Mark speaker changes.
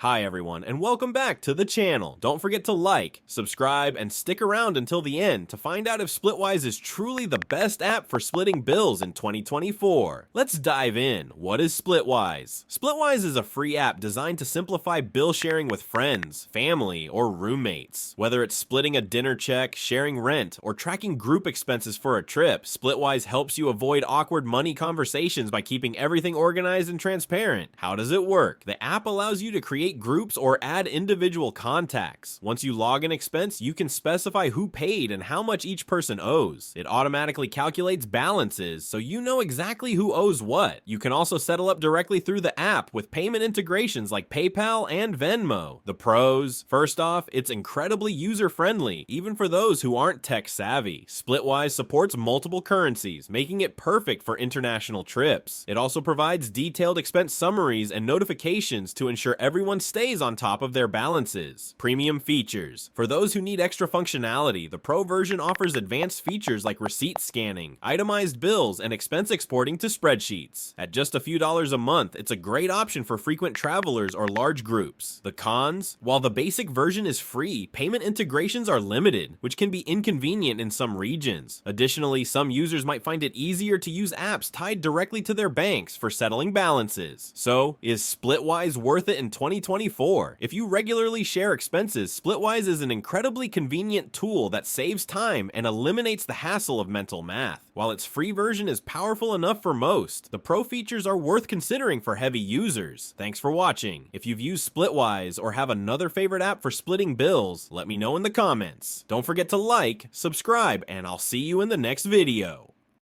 Speaker 1: Hi everyone, and welcome back to the channel. Don't forget to like, subscribe, and stick around until the end to find out if Splitwise is truly the best app for splitting bills in 2024. Let's dive in. What is Splitwise? Splitwise is a free app designed to simplify bill sharing with friends, family, or roommates. Whether it's splitting a dinner check, sharing rent, or tracking group expenses for a trip, Splitwise helps you avoid awkward money conversations by keeping everything organized and transparent. How does it work? The app allows you to create groups or add individual contacts. Once you log an expense, you can specify who paid and how much each person owes. It automatically calculates balances, so you know exactly who owes what. You can also settle up directly through the app with payment integrations like PayPal and Venmo. The pros: first off, it's incredibly user-friendly, even for those who aren't tech-savvy. Splitwise supports multiple currencies, making it perfect for international trips. It also provides detailed expense summaries and notifications to ensure everyone stays on top of their balances. Premium features: for those who need extra functionality, the Pro version offers advanced features like receipt scanning, itemized bills, and expense exporting to spreadsheets. At just a few dollars a month, it's a great option for frequent travelers or large groups. The cons: while the basic version is free, payment integrations are limited, which can be inconvenient in some regions. Additionally, some users might find it easier to use apps tied directly to their banks for settling balances. So, is Splitwise worth it in 2024? If you regularly share expenses, Splitwise is an incredibly convenient tool that saves time and eliminates the hassle of mental math. While its free version is powerful enough for most, the pro features are worth considering for heavy users. Thanks for watching. If you've used Splitwise or have another favorite app for splitting bills, let me know in the comments. Don't forget to like, subscribe, and I'll see you in the next video.